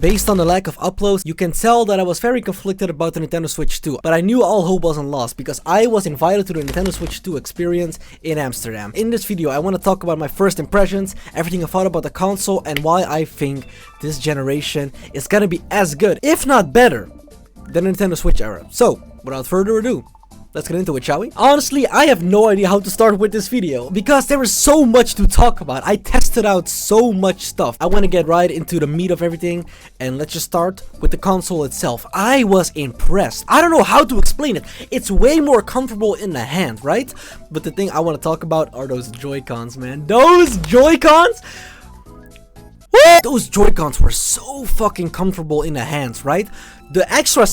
Based on the lack of uploads, you can tell that I was very conflicted about the Nintendo Switch 2, but I knew all hope wasn't lost because I was invited to the Nintendo Switch 2 experience in Amsterdam. In this video, I want to talk about my first impressions, everything I thought about the console, and why I think this generation is gonna be as good, if not better, than the Nintendo Switch era. So, without further ado, let's get into it, shall we? Honestly, I have no idea how to start with this video because there is so much to talk about. I tested out so much stuff. I want to get right into the meat of everything, and let's just start with the console itself. I was impressed. I don't know how to explain it. It's way more comfortable in the hand, right? But the thing I want to talk about are those Joy-Cons, man. Those Joy-Cons! Those Joy-Cons were so fucking comfortable in the hands, right? The extra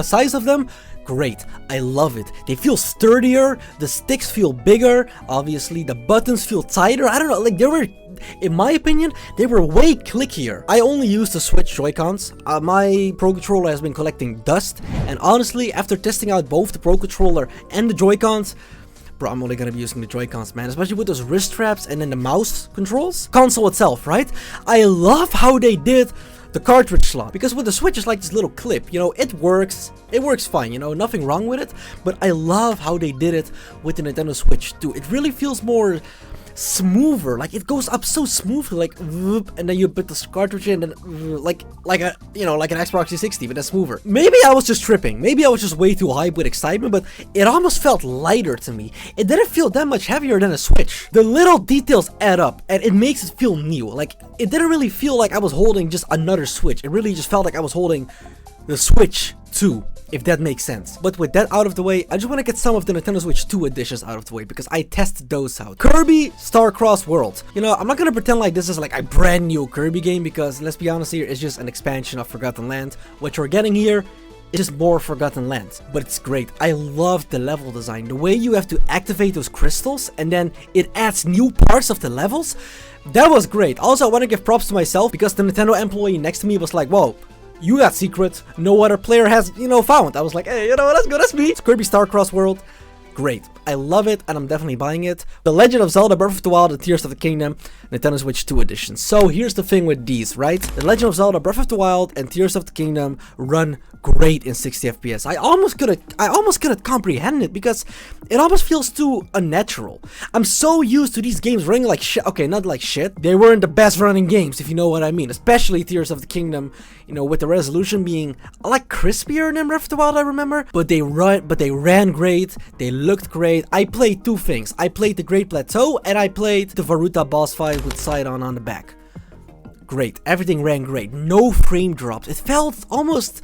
size of them, great. I love it. They feel sturdier, the sticks feel bigger, obviously the buttons feel tighter. I don't know, like they were, in my opinion, they were way clickier. I only use the Switch Joy-Cons. My Pro Controller has been collecting dust, and honestly, after testing out both the Pro Controller and the Joy-Cons, bro, I'm only gonna be using the Joy-Cons, man. Especially with those wrist straps and then the mouse controls. Console itself, right? I love how they did the cartridge slot. Because with the Switch, it's like this little clip. You know, it works. It works fine, you know, nothing wrong with it. But I love how they did it with the Nintendo Switch too. It really feels more smoother, like it goes up so smoothly, like whoop, and then you put the cartridge in, and like an Xbox 360, but that's smoother. Maybe I was just tripping, maybe I was just way too hyped with excitement, but it almost felt lighter to me. It didn't feel that much heavier than a Switch. The little details add up, and it makes it feel new. Like it didn't really feel like I was holding just another Switch. It really just felt like I was holding the Switch 2, if that makes sense. But with that out of the way, I just want to get some of the Nintendo Switch 2 editions out of the way because I tested those out. Kirby Star-Crossed World. You know, I'm not gonna pretend like this is like a brand new Kirby game because let's be honest here, it's just an expansion of Forgotten Land. What you're getting here is just more Forgotten Land, but it's great. I love the level design, the way you have to activate those crystals and then it adds new parts of the levels. That was great. Also, I want to give props to myself because the Nintendo employee next to me was like, whoa, you got secrets no other player has, found. I was like, hey, that's good, that's me. It's Kirby Star-Crossed World. Great. I love it, and I'm definitely buying it. The Legend of Zelda Breath of the Wild and Tears of the Kingdom, Nintendo Switch 2 edition. So here's the thing with these, right? The Legend of Zelda Breath of the Wild and Tears of the Kingdom run great in 60 FPS. I almost couldn't comprehend it because it almost feels too unnatural. I'm so used to these games running like shit. Okay, not like shit. They weren't the best running games, if you know what I mean. Especially Tears of the Kingdom, with the resolution being like crispier than Breath of the Wild, I remember. But they ran great. They looked great. I played two things. I played the Great Plateau and I played the Varuta boss fight with Sidon on the back. Great. Everything ran great. No frame drops. It almost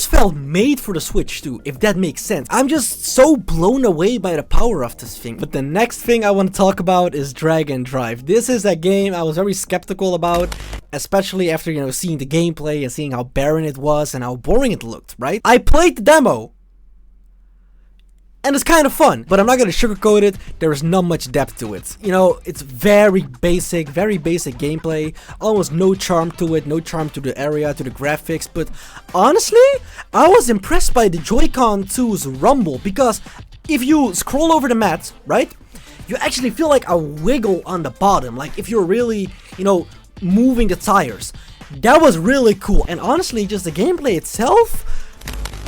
felt made for the Switch too, if that makes sense. I'm just so blown away by the power of this thing. But the next thing I want to talk about is Drag and Drive. This is a game I was very skeptical about, especially after, seeing the gameplay and seeing how barren it was and how boring it looked, right? I played the demo. And it's kind of fun, but I'm not going to sugarcoat it. There is not much depth to it. It's very basic gameplay. Almost no charm to it, no charm to the area, to the graphics. But honestly, I was impressed by the Joy-Con 2's rumble because if you scroll over the mat, right, you actually feel like a wiggle on the bottom. Like if you're really, moving the tires. That was really cool. And honestly, just the gameplay itself,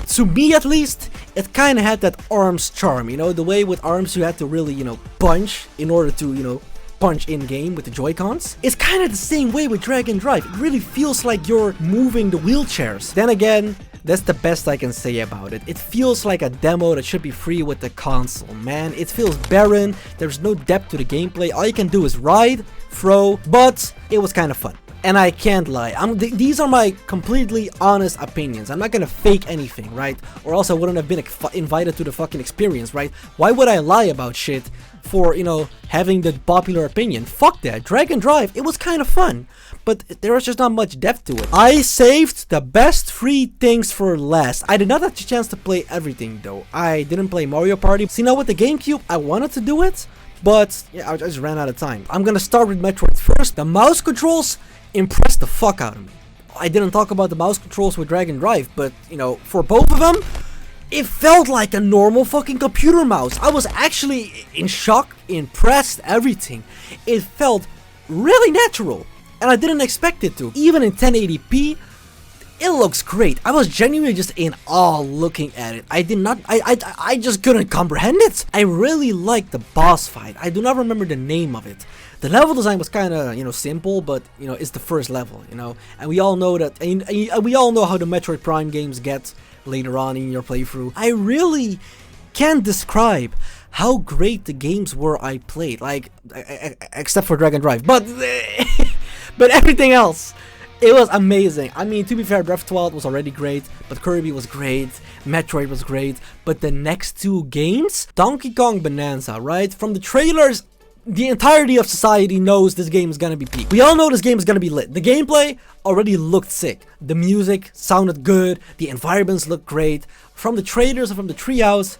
to me at least, it kind of had that ARMS charm, the way with ARMS you had to really, punch in order to, punch in game with the Joy-Cons. It's kind of the same way with Drag and Drive. It really feels like you're moving the wheelchairs. Then again, that's the best I can say about it. It feels like a demo that should be free with the console, man. It feels barren. There's no depth to the gameplay. All you can do is ride, throw, but it was kind of fun. And I can't lie. These are my completely honest opinions. I'm not gonna fake anything, right? Or else I wouldn't have been invited to the fucking experience, right? Why would I lie about shit for, having the popular opinion? Fuck that. Drag and Drive, it was kind of fun. But there was just not much depth to it. I saved the best 3 things for last. I did not have the chance to play everything, though. I didn't play Mario Party. See, now with the GameCube, I wanted to do it. But, yeah, I just ran out of time. I'm gonna start with Metroid first. The mouse controls impressed the fuck out of me. I didn't talk about the mouse controls with Drag and Drive, but, for both of them, it felt like a normal fucking computer mouse. I was actually in shock, impressed, everything. It felt really natural. and I didn't expect it to. Even in 1080p, it looks great. I was genuinely just in awe looking at it. I just couldn't comprehend it. I really liked the boss fight. I do not remember the name of it. The level design was kind of, simple, but, it's the first level, and we all know that, and we all know how the Metroid Prime games get later on in your playthrough. I really can't describe how great the games were I played, like, except for Dragon Drive, but, but everything else. It was amazing. I mean, to be fair, Breath of the Wild was already great, but Kirby was great, Metroid was great, but the next two games, Donkey Kong Bonanza, right? From the trailers, the entirety of society knows this game is gonna be peak. We all know this game is gonna be lit. The gameplay already looked sick. The music sounded good, the environments looked great. From the trailers and from the treehouse,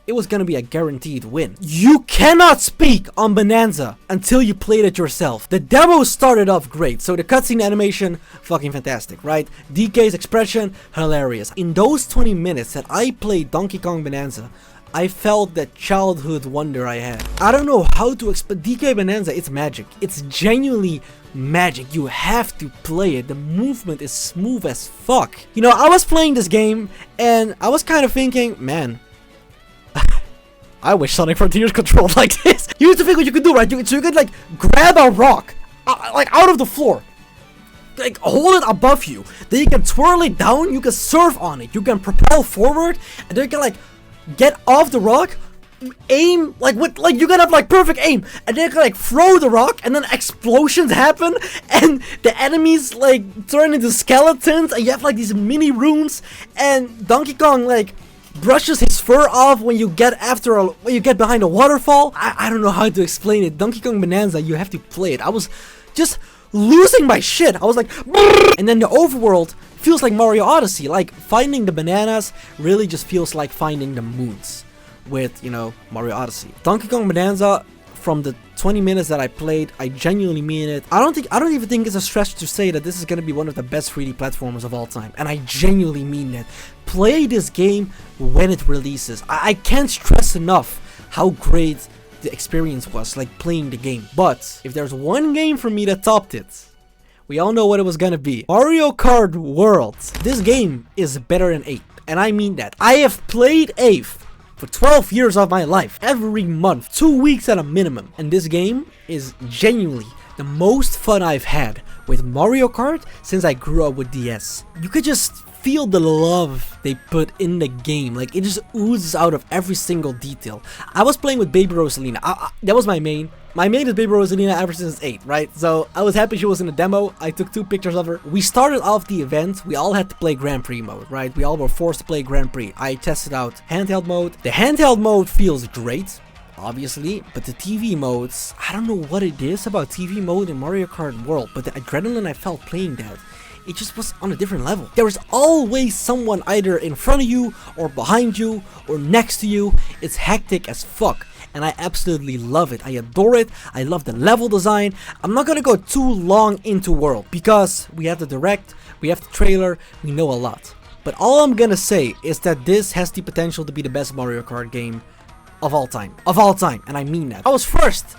it was gonna be a guaranteed win. You cannot speak on Bananza until you played it yourself. The demo started off great, so the cutscene animation, fucking fantastic, right? DK's expression, hilarious. In those 20 minutes that I played Donkey Kong Bonanza, I felt that childhood wonder I had. I don't know how to explain DK Bonanza, it's magic. It's genuinely magic. You have to play it. The movement is smooth as fuck. I was playing this game and I was kind of thinking, man, I wish Sonic Frontiers controlled like this. Here's the thing what you could do, right? So you could like grab a rock, like out of the floor, like hold it above you. Then you can twirl it down. You can surf on it. You can propel forward, and then you can like get off the rock, aim you can have like perfect aim, and then you can like throw the rock, and then explosions happen, and the enemies like turn into skeletons, and you have like these mini rooms, and Donkey Kong like brushes his fur off when you get behind a waterfall. I don't know how to explain it. Donkey Kong Bonanza, you have to play it. I was just losing my shit. I was like, brrr! And then the overworld feels like Mario Odyssey. Like finding the bananas really just feels like finding the moons with, Mario Odyssey. Donkey Kong Bonanza, from the 20 minutes that I played, I genuinely mean it. I don't even think it's a stretch to say that this is gonna be one of the best 3D platformers of all time, and I genuinely mean that. Play this game when it releases. I can't stress enough how great the experience was, like playing the game. But if there's one game for me that topped it, we all know what it was gonna be. Mario Kart World. This game is better than 8, and I mean that. I have played 8 for 12 years of my life, every month, 2 weeks at a minimum. And this game is genuinely the most fun I've had with Mario Kart since I grew up with DS. You could just feel the love they put in the game. Like, it just oozes out of every single detail. I was playing with Baby Rosalina. That was my main. My main is Baby Rosalina ever since 8, right? So I was happy she was in the demo. I took 2 pictures of her. We started off the event. We all had to play Grand Prix mode, right? We all were forced to play Grand Prix. I tested out handheld mode. The handheld mode feels great, obviously, but the TV modes, I don't know what it is about TV mode in Mario Kart World, but the adrenaline I felt playing that, it just was on a different level. There was always someone either in front of you or behind you or next to you. It's hectic as fuck, and I absolutely love it. I adore it. I love the level design. I'm not gonna go too long into World because we have the direct, we have the trailer, we know a lot. But all I'm gonna say is that this has the potential to be the best Mario Kart game of all time. Of all time, and I mean that. I was first.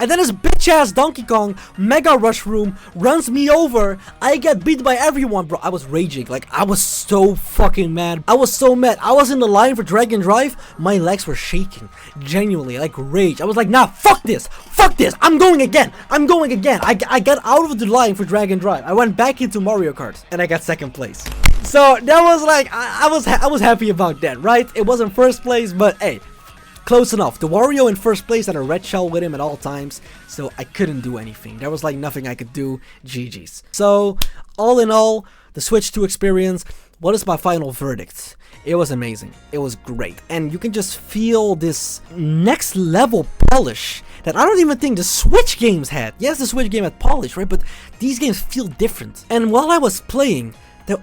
And then this bitch ass Donkey Kong Mega Rush Room runs me over. I get beat by everyone, bro. I was raging. Like, I was so fucking mad. I was so mad. I was in the line for Dragon Drive. My legs were shaking. Genuinely, like rage. I was like, nah, fuck this. Fuck this. I'm going again. I'm going again. I got out of the line for Dragon Drive. I went back into Mario Kart and I got second place. So that was like, I was happy about that, right? It wasn't first place, but hey, close enough. The Wario in first place had a red shell with him at all times, so I couldn't do anything. There was like nothing I could do. GG's. So, all in all, the Switch 2 experience, what is my final verdict? It was amazing. It was great. And you can just feel this next level polish that I don't even think the Switch games had. Yes, the Switch game had polish, right? But these games feel different. And while I was playing,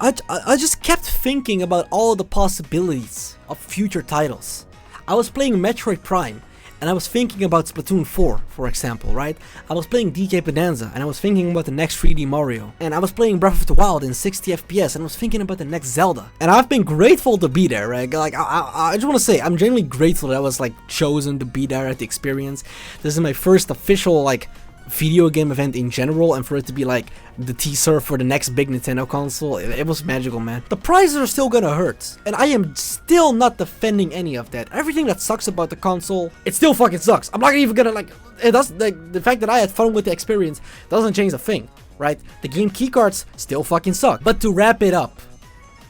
I just kept thinking about all the possibilities of future titles. I was playing Metroid Prime, and I was thinking about Splatoon 4, for example, right? I was playing DK Bananza, and I was thinking about the next 3D Mario. And I was playing Breath of the Wild in 60 FPS, and I was thinking about the next Zelda. And I've been grateful to be there, right? Like, I just want to say, I'm genuinely grateful that I was, like, chosen to be there at the experience. This is my first official, like, video game event in general, and for it to be like the teaser for the next big Nintendo console, it was magical, man. The prices are still gonna hurt, and I am still not defending any of that. Everything that sucks about the console, it still fucking sucks. I'm not even gonna like, it does, like, the fact that I had fun with the experience doesn't change a thing, right? The game keycards still fucking suck. But to wrap it up,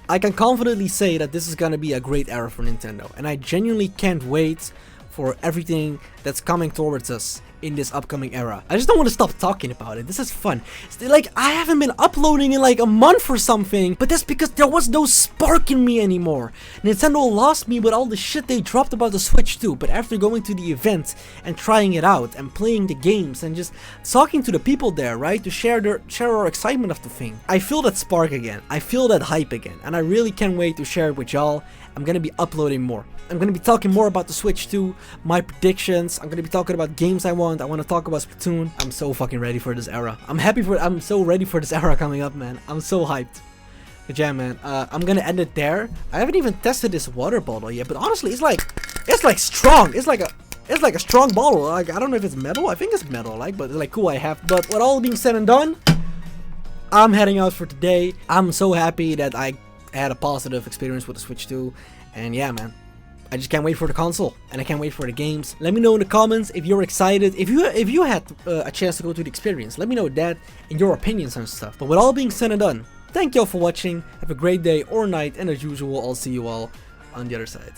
I can confidently say that this is gonna be a great era for Nintendo, and I genuinely can't wait for everything that's coming towards us in this upcoming era. I just don't want to stop talking about it. This is fun. Like, I haven't been uploading in like a month or something, but that's because there was no spark in me anymore. Nintendo lost me with all the shit they dropped about the Switch 2, but after going to the event and trying it out and playing the games and just talking to the people there, right, to share our excitement of the thing, I feel that spark again. I feel that hype again, and I really can't wait to share it with y'all. I'm gonna be uploading more. I'm gonna be talking more about the Switch 2, my predictions. I'm gonna be talking about games I want to talk about Splatoon. I'm so fucking ready for this era. I'm so ready for this era coming up, man. I'm so hyped. But yeah, man, I'm gonna end it there. I haven't even tested this water bottle yet, but honestly, it's like strong. It's like a strong bottle. Like, I don't know if it's metal. I think it's metal, like, but it's like cool I have. But with all being said and done, I'm heading out for today. I'm so happy that I had a positive experience with the Switch 2, and yeah, man, I just can't wait for the console, and I can't wait for the games. Let me know in the comments if you're excited, if you had a chance to go to the experience. Let me know that and your opinions and stuff. But with all being said and done, thank you all for watching. Have a great day or night, and as usual, I'll see you all on the other side.